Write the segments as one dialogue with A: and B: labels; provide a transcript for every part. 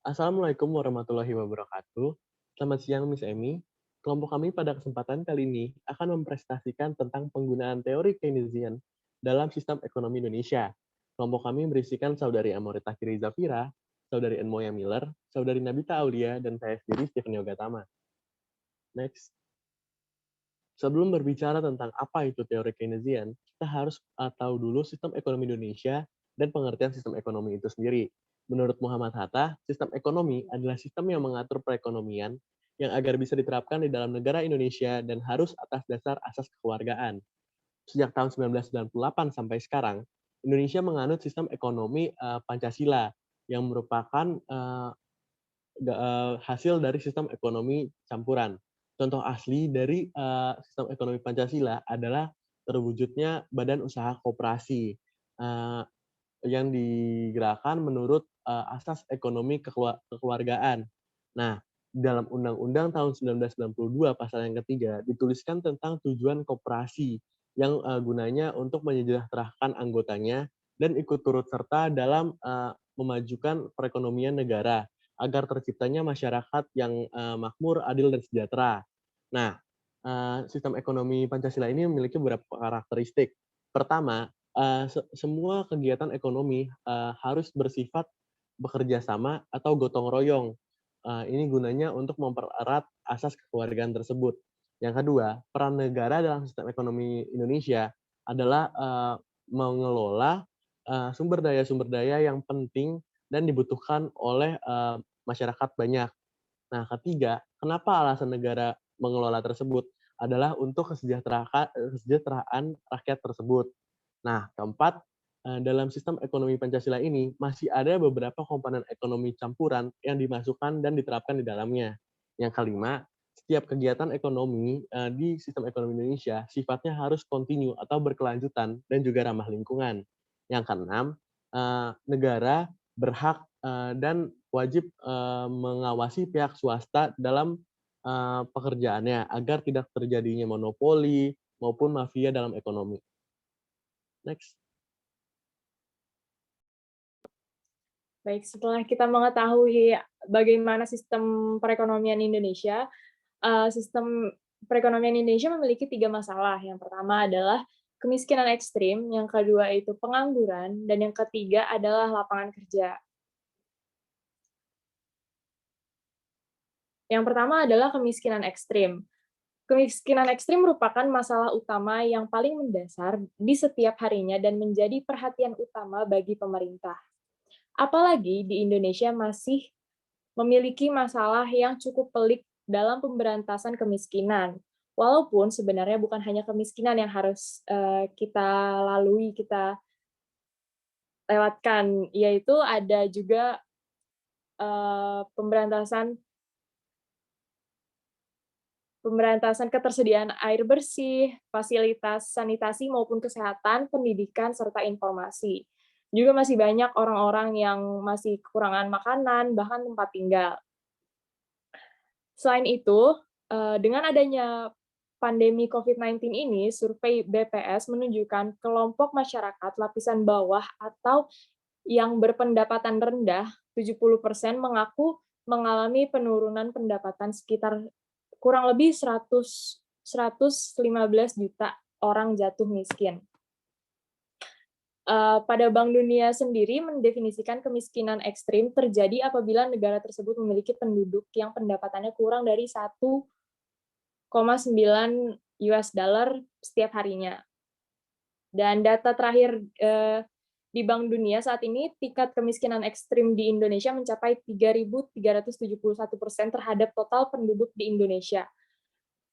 A: Assalamualaikum warahmatullahi wabarakatuh. Selamat siang, Miss Emi. Kelompok kami pada kesempatan kali ini akan mempresentasikan tentang penggunaan teori Keynesian dalam sistem ekonomi Indonesia. Kelompok kami berisikan Saudari Amorita Kiri Zafira, Saudari Enmoya Miller, Saudari Nabita Aulia, dan saya sendiri Stephen Yogatama. Next. Sebelum berbicara tentang apa itu teori Keynesian, kita harus tahu dulu sistem ekonomi Indonesia dan pengertian sistem ekonomi itu sendiri. Menurut Muhammad Hatta, sistem ekonomi adalah sistem yang mengatur perekonomian yang agar bisa diterapkan di dalam negara Indonesia dan harus atas dasar asas kekeluargaan. Sejak tahun 1998 sampai sekarang, Indonesia menganut sistem ekonomi Pancasila yang merupakan hasil dari sistem ekonomi campuran. Contoh asli dari sistem ekonomi Pancasila adalah terwujudnya badan usaha koperasi yang digerakkan menurut asas ekonomi kekeluargaan. Nah, dalam Undang-Undang tahun 1992 pasal yang ketiga dituliskan tentang tujuan koperasi yang gunanya untuk menyejahterakan anggotanya dan ikut turut serta dalam memajukan perekonomian negara agar terciptanya masyarakat yang makmur, adil, dan sejahtera. Nah, sistem ekonomi Pancasila ini memiliki beberapa karakteristik. Pertama, semua kegiatan ekonomi harus bersifat bekerja sama atau gotong royong. Ini gunanya untuk mempererat asas kekeluargaan tersebut. Yang kedua, peran negara dalam sistem ekonomi Indonesia adalah mengelola sumber daya yang penting dan dibutuhkan oleh masyarakat banyak. Nah, ketiga, kenapa alasan negara mengelola tersebut adalah untuk kesejahteraan rakyat tersebut. Nah, keempat, dalam sistem ekonomi Pancasila ini masih ada beberapa komponen ekonomi campuran yang dimasukkan dan diterapkan di dalamnya. Yang kelima, setiap kegiatan ekonomi di sistem ekonomi Indonesia sifatnya harus kontinu atau berkelanjutan dan juga ramah lingkungan. Yang keenam, negara berhak dan wajib mengawasi pihak swasta dalam pekerjaannya agar tidak terjadinya monopoli maupun mafia dalam ekonomi. Next.
B: Baik, setelah kita mengetahui bagaimana sistem perekonomian Indonesia, sistem perekonomian Indonesia memiliki 3 masalah. Yang pertama adalah kemiskinan ekstrim, yang kedua itu pengangguran, dan yang ketiga adalah lapangan kerja. Yang pertama adalah kemiskinan ekstrim. Kemiskinan ekstrim merupakan masalah utama yang paling mendasar di setiap harinya dan menjadi perhatian utama bagi pemerintah. Apalagi di Indonesia masih memiliki masalah yang cukup pelik dalam pemberantasan kemiskinan. Walaupun sebenarnya bukan hanya kemiskinan yang harus kita lalui, kita lewatkan, yaitu ada juga pemberantasan pemberantasan ketersediaan air bersih, fasilitas sanitasi maupun kesehatan, pendidikan, serta informasi. Juga masih banyak orang-orang yang masih kekurangan makanan, bahkan tempat tinggal. Selain itu, dengan adanya pandemi COVID-19 ini, survei BPS menunjukkan kelompok masyarakat lapisan bawah atau yang berpendapatan rendah, 70% mengaku mengalami penurunan pendapatan sekitar kurang lebih 115 juta orang jatuh miskin. Pada Bank Dunia sendiri mendefinisikan kemiskinan ekstrim terjadi apabila negara tersebut memiliki penduduk yang pendapatannya kurang dari 1,9 US dollar setiap harinya. Dan data terakhir di Bank Dunia saat ini, tingkat kemiskinan ekstrim di Indonesia mencapai 3.371% terhadap total penduduk di Indonesia.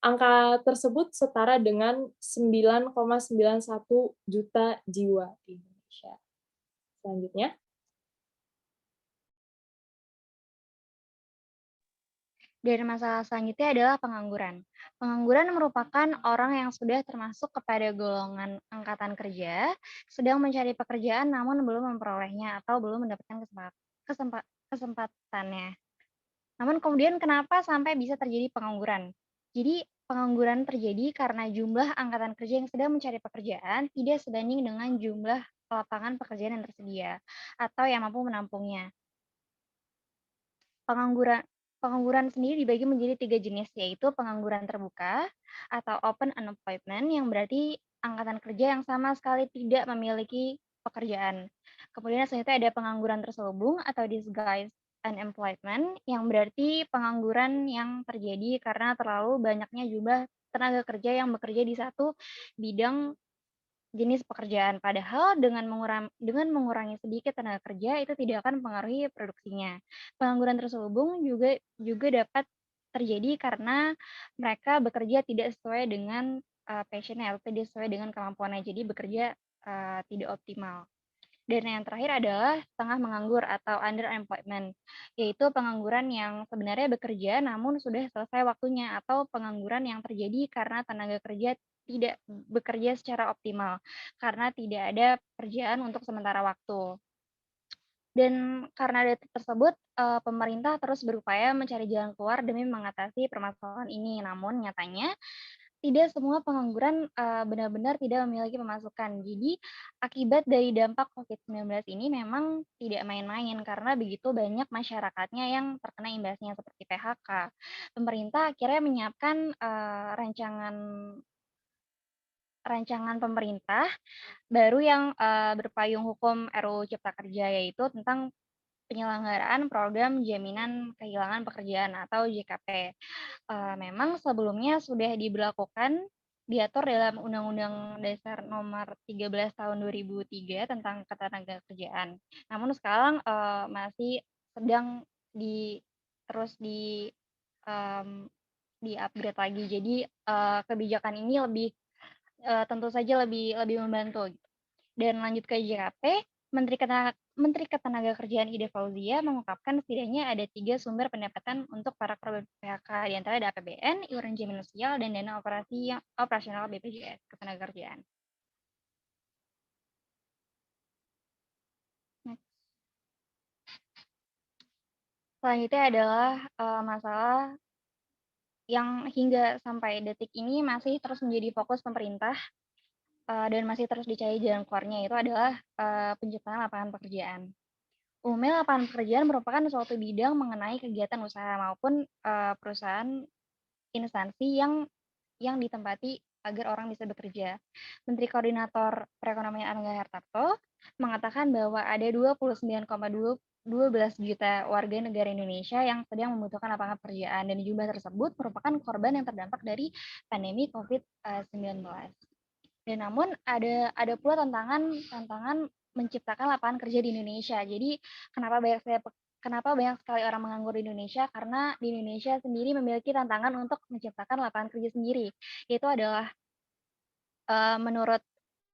B: Angka tersebut setara dengan 9,91 juta jiwa di Indonesia. Selanjutnya.
C: Dan masalah selanjutnya adalah pengangguran. Pengangguran merupakan orang yang sudah termasuk kepada golongan angkatan kerja, sedang mencari pekerjaan namun belum memperolehnya atau belum mendapatkan kesempatannya. Namun kemudian kenapa sampai bisa terjadi pengangguran? Jadi pengangguran terjadi karena jumlah angkatan kerja yang sedang mencari pekerjaan tidak sebanding dengan jumlah lapangan pekerjaan yang tersedia atau yang mampu menampungnya. Pengangguran sendiri dibagi menjadi 3 jenis, yaitu pengangguran terbuka atau open unemployment, yang berarti angkatan kerja yang sama sekali tidak memiliki pekerjaan. Kemudian selanjutnya ada pengangguran terselubung atau disguised unemployment, yang berarti pengangguran yang terjadi karena terlalu banyaknya jumlah tenaga kerja yang bekerja di satu bidang jenis pekerjaan. Padahal dengan mengurangi sedikit tenaga kerja itu tidak akan mempengaruhi produksinya. Pengangguran terselubung juga dapat terjadi karena mereka bekerja tidak sesuai dengan passion-nya atau tidak sesuai dengan kemampuannya. Jadi bekerja tidak optimal. Dan yang terakhir adalah setengah menganggur atau underemployment, yaitu pengangguran yang sebenarnya bekerja namun sudah selesai waktunya, atau pengangguran yang terjadi karena tenaga kerja tidak bekerja secara optimal, karena tidak ada pekerjaan untuk sementara waktu. Dan karena data tersebut, pemerintah terus berupaya mencari jalan keluar demi mengatasi permasalahan ini. Namun nyatanya tidak semua pengangguran benar-benar tidak memiliki pemasukan. Jadi akibat dari dampak COVID-19 ini memang tidak main-main karena begitu banyak masyarakatnya yang terkena imbasnya seperti PHK. Pemerintah akhirnya menyiapkan rancangan pemerintah baru yang berpayung hukum RUU Cipta Kerja, yaitu tentang penyelenggaraan program jaminan kehilangan pekerjaan atau JKP. Memang sebelumnya sudah diatur dalam Undang-Undang Dasar Nomor 13 Tahun 2003 tentang Ketenagakerjaan. Namun sekarang masih sedang terus di-upgrade lagi. Jadi kebijakan ini tentu saja lebih membantu. Dan lanjut ke JKP, Menteri Ketenagakerjaan Ida Fauzia mengungkapkan setidaknya ada 3 sumber pendapatan untuk para korban PHK, di antara ada APBN, iuran jaminan sosial, dan dana operasional BPJS Ketenagakerjaan. Next. Selanjutnya adalah masalah yang hingga sampai detik ini masih terus menjadi fokus pemerintah dan masih terus dicari jalan keluarnya, itu adalah penciptaan lapangan pekerjaan. Umumnya lapangan pekerjaan merupakan suatu bidang mengenai kegiatan usaha maupun perusahaan instansi yang ditempati agar orang bisa bekerja. Menteri Koordinator Perekonomian Erlangga Hartarto mengatakan bahwa ada 29,12 juta warga negara Indonesia yang sedang membutuhkan lapangan pekerjaan, dan jumlah tersebut merupakan korban yang terdampak dari pandemi COVID-19. Dan namun ada pula tantangan menciptakan lapangan kerja di Indonesia. Jadi kenapa banyak sekali orang menganggur di Indonesia? Karena di Indonesia sendiri memiliki tantangan untuk menciptakan lapangan kerja sendiri. Itu adalah menurut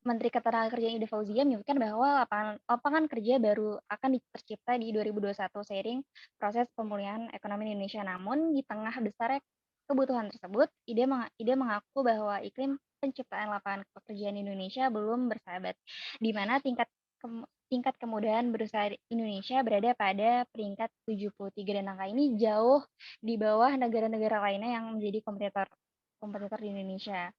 C: Menteri Ketenagakerjaan Ida Fauzia menyebutkan bahwa lapangan kerja baru akan tercipta di 2021 seiring proses pemulihan ekonomi Indonesia. Namun di tengah besarnya kebutuhan tersebut, Ida mengaku bahwa iklim penciptaan lapangan pekerjaan di Indonesia belum bersahabat, di mana tingkat kemudahan berusaha Indonesia berada pada peringkat 73, dan angka ini jauh di bawah negara-negara lainnya yang menjadi kompetitor di Indonesia.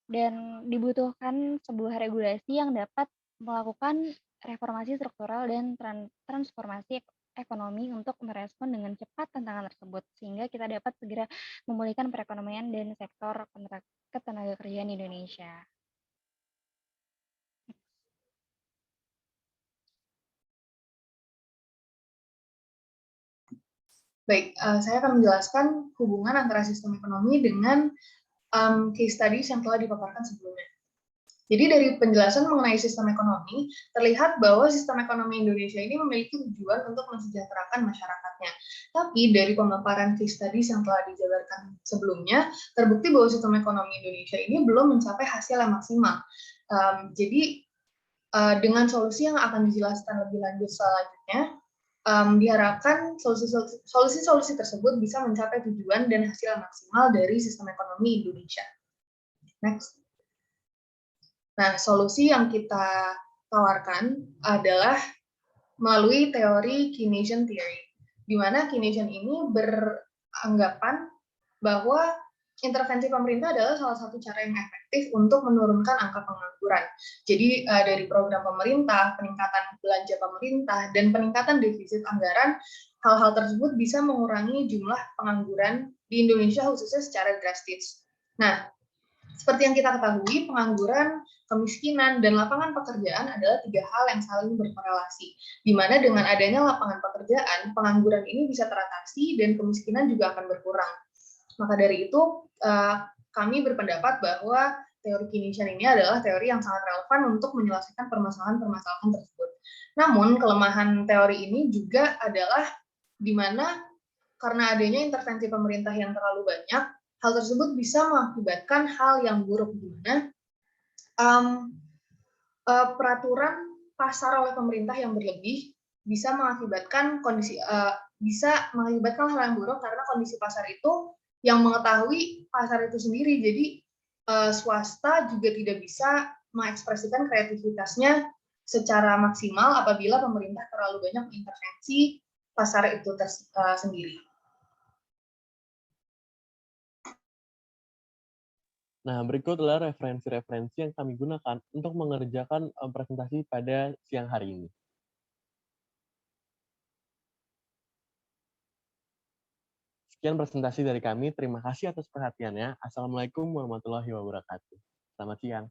C: Dan dibutuhkan sebuah regulasi yang dapat melakukan reformasi struktural dan transformasi ekonomi untuk merespon dengan cepat tantangan tersebut, sehingga kita dapat segera memulihkan perekonomian dan sektor ketenagakerjaan di Indonesia.
D: Baik, saya akan menjelaskan hubungan antara sistem ekonomi dengan case studies yang telah dipaparkan sebelumnya. Jadi dari penjelasan mengenai sistem ekonomi, terlihat bahwa sistem ekonomi Indonesia ini memiliki tujuan untuk mensejahterakan masyarakatnya. Tapi dari pemaparan case studies yang telah dijabarkan sebelumnya, terbukti bahwa sistem ekonomi Indonesia ini belum mencapai hasil yang maksimal. Jadi dengan solusi yang akan dijelaskan lebih lanjut selanjutnya, diharapkan solusi-solusi tersebut bisa mencapai tujuan dan hasil yang maksimal dari sistem ekonomi Indonesia. Next. Nah, solusi yang kita tawarkan adalah melalui teori Keynesian Theory, di mana Keynesian ini beranggapan bahwa intervensi pemerintah adalah salah satu cara yang efektif untuk menurunkan angka pengangguran. Jadi dari program pemerintah, peningkatan belanja pemerintah, dan peningkatan defisit anggaran, hal-hal tersebut bisa mengurangi jumlah pengangguran di Indonesia khususnya secara drastis. Nah, seperti yang kita ketahui, pengangguran, kemiskinan, dan lapangan pekerjaan adalah 3 hal yang saling berkorelasi, di mana dengan adanya lapangan pekerjaan, pengangguran ini bisa teratasi dan kemiskinan juga akan berkurang. Maka dari itu, kami berpendapat bahwa teori Keynesian ini adalah teori yang sangat relevan untuk menyelesaikan permasalahan-permasalahan tersebut. Namun, kelemahan teori ini juga adalah di mana karena adanya intervensi pemerintah yang terlalu banyak, hal tersebut bisa mengakibatkan hal yang buruk, di mana peraturan pasar oleh pemerintah yang berlebih bisa mengakibatkan hal yang buruk karena kondisi pasar itu yang mengetahui pasar itu sendiri. Jadi swasta juga tidak bisa mengekspresikan kreativitasnya secara maksimal apabila pemerintah terlalu banyak mengintervensi pasar itu sendiri.
A: Nah, berikut adalah referensi-referensi yang kami gunakan untuk mengerjakan presentasi pada siang hari ini. Sekian presentasi dari kami. Terima kasih atas perhatiannya. Assalamualaikum warahmatullahi wabarakatuh. Selamat siang.